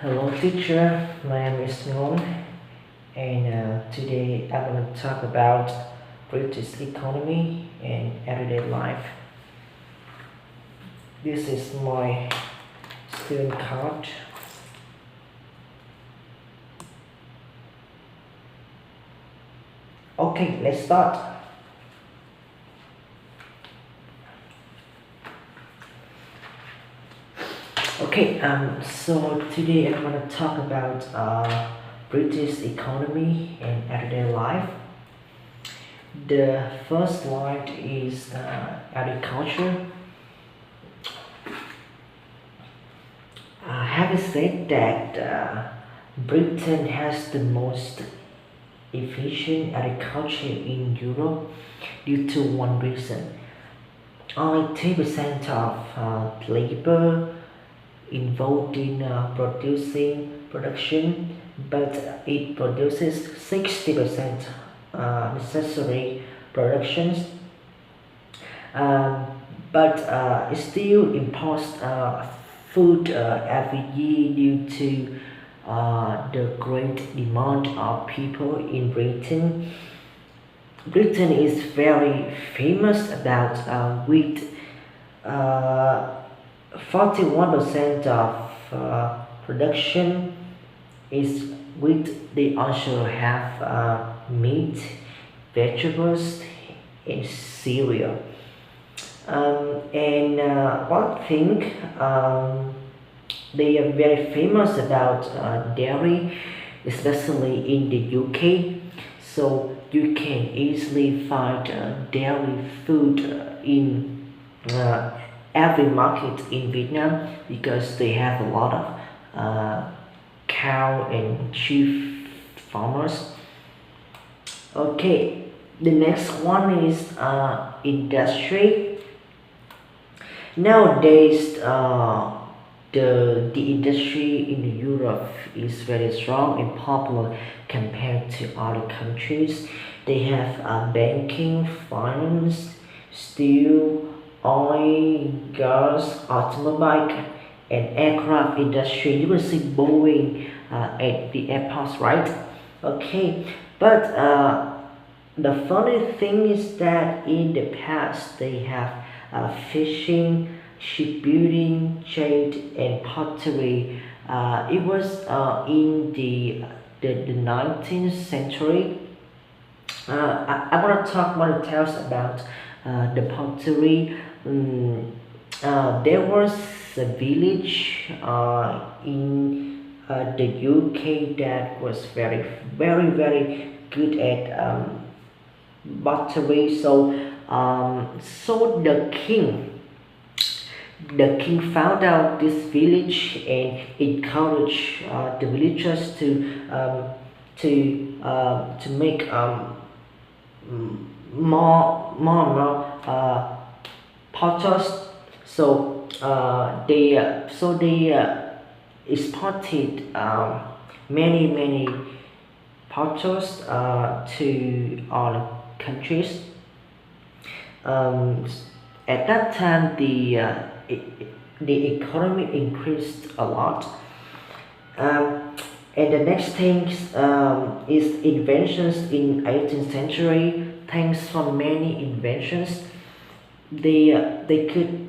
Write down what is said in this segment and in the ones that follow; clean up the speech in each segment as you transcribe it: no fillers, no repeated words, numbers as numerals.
Hello teacher, my name is Ngon and today I'm going to talk about British economy and everyday life. This is my student card. Okay, let's start. Okay, so today I'm going to talk about British economy and everyday life. The first slide is agriculture. Having said that, Britain has the most efficient agriculture in Europe due to one reason. Only 10% of labor involved in producing production, but it produces 60% necessary productions. Um, but it still imports food every year due to the great demand of people in Britain. Britain is very famous about wheat. Uh, 41% of production is wheat. They also have meat, vegetables, and cereal. And one thing they are very famous about dairy, especially in the UK. So you can easily find dairy food in uh, every market in Vietnam because they have a lot of cow and sheep farmers. Okay, the next one is industry. Nowadays, the industry in Europe is very strong and popular compared to other countries. They have banking, finance, steel, oil, gas, automobile, and aircraft industry. You will see Boeing at the airports, right? Okay, but the funny thing is that in the past they have fishing, shipbuilding, trade, and pottery. It was in the 19th century. I want to talk more details about the pottery. There was a village in the UK that was very good at pottery. So the king found out this village and encouraged the villagers to make more potters. So they exported many potters to all countries. Um, at that time, the economy increased a lot. Um, and the next thing is inventions in 18th century. Thanks for many inventions, they could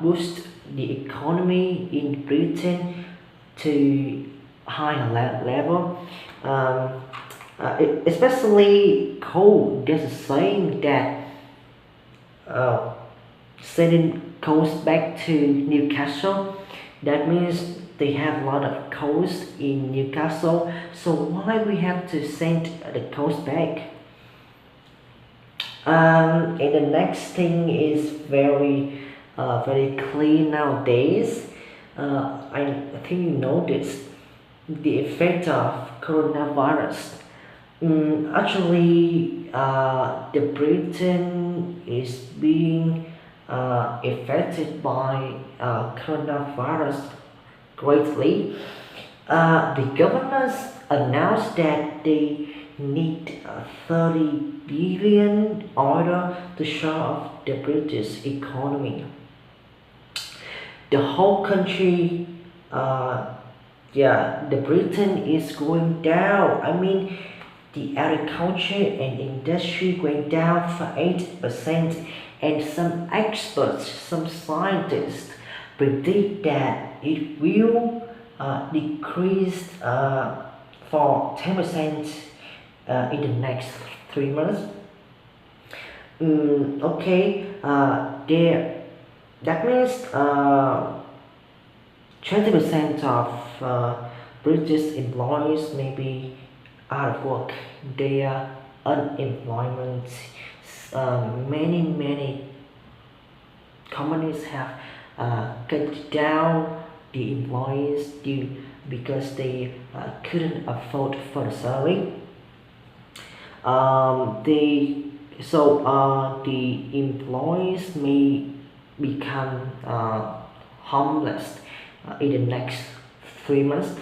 boost the economy in Britain to higher level. Um, Especially coal. There's a saying that uh, sending coals back to Newcastle. That means they have a lot of coals in Newcastle. So why we have to send the coals back? And the next thing is very clean nowadays. I think you noticed the effect of coronavirus. Actually, the Britain is being affected by coronavirus greatly. The governors announced that they need 30 billion in order to shore up the British economy. The whole country uh, yeah, the Britain is going down. I mean, the agriculture and industry going down for 8%, and some experts, some scientists predict that it will decrease for 10% in the next 3 months. Okay, there that means 20% of British employees may be out of work. Their unemployment. Many companies have cut down the employees due because they couldn't afford for the salary. They so the employees may become homeless in the next 3 months.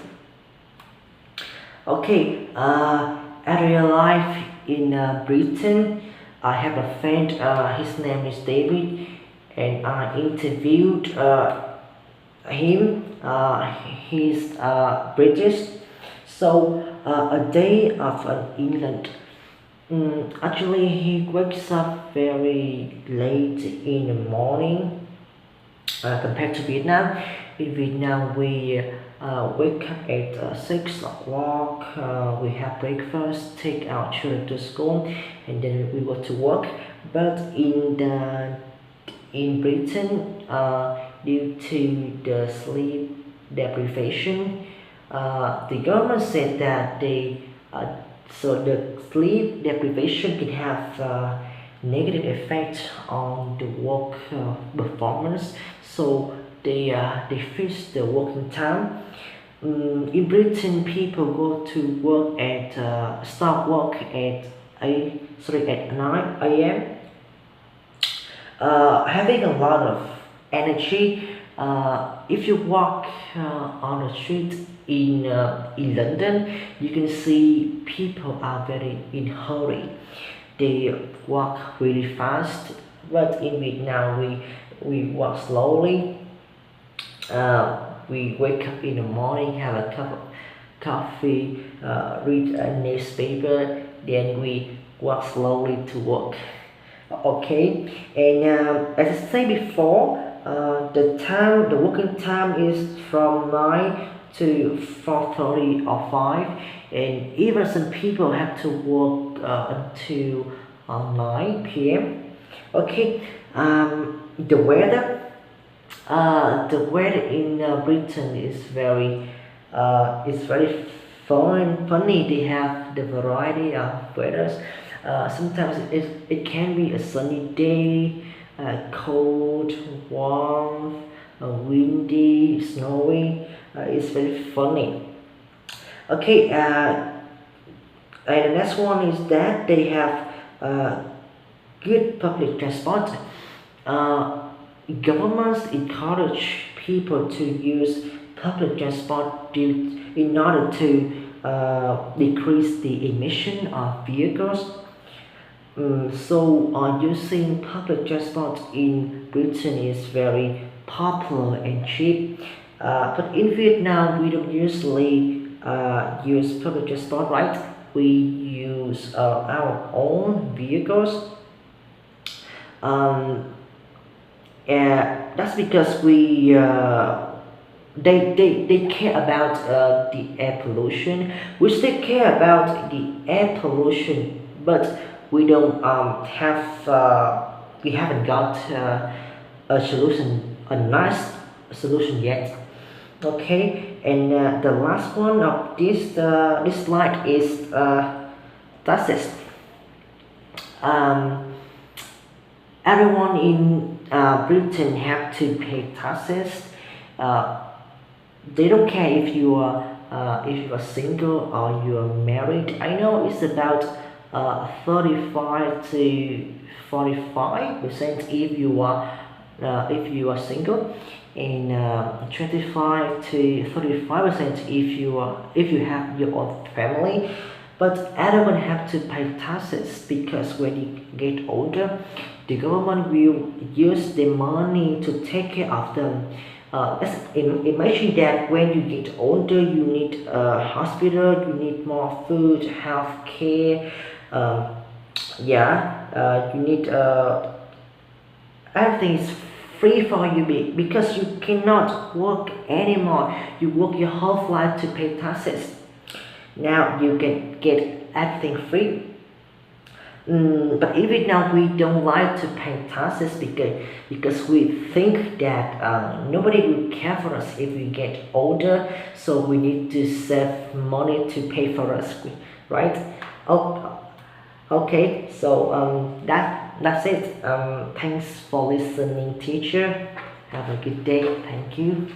Okay, at real life in Britain, I have a friend. His name is David, and I interviewed him. He's British. So a day of England. Actually, he wakes up very late in the morning compared to Vietnam. In Vietnam, we wake up at 6 o'clock, we have breakfast, take our children to school, and then we go to work. But in Britain, due to the sleep deprivation, the government said that so the sleep deprivation can have negative effect on the work performance. So they fix the working time. In Britain, people go to work at start work at 9 a.m. Having a lot of energy. If you walk on the street in London, you can see people are very in hurry. They walk really fast, but in Vietnam we walk slowly. We wake up in the morning, have a cup of coffee, read a newspaper, then we walk slowly to work. Okay, and as I said before, the working time is from 9 to 4:30 or 5, and even some people have to work until 9 p.m. Okay, the weather in Britain is very funny. They have the variety of weathers. Sometimes it can be a sunny day, cold, warm, windy, snowy. It's very funny. Okay, and the next one is that they have good public transport. Governments encourage people to use public transport in order to decrease the emission of vehicles. So using public transport in Britain is very popular and cheap. But in Vietnam, we don't usually use public transport, right? We use our own vehicles. That's because they care about the air pollution. We still care about the air pollution, but we don't we haven't got a solution, a nice solution yet. Okay, and the last one of this slide is taxes. Um, Everyone in Britain have to pay taxes. Uh, they don't care if you are single or you are married. I know it's about 35 to 45% if you are single, and 25 to 35% if you have your own family. But everyone have to pay taxes because when you get older, the government will use the money to take care of them. imagine that when you get older, you need a hospital, you need more food, health care, um, you need everything is free for you because you cannot work anymore. You work your whole life to pay taxes. Now you can get everything free. But even now we don't like to pay taxes because we think that nobody will care for us if we get older. So we need to save money to pay for us, right? Oh, okay. So that's it. Thanks for listening, teacher. Have a good day. Thank you.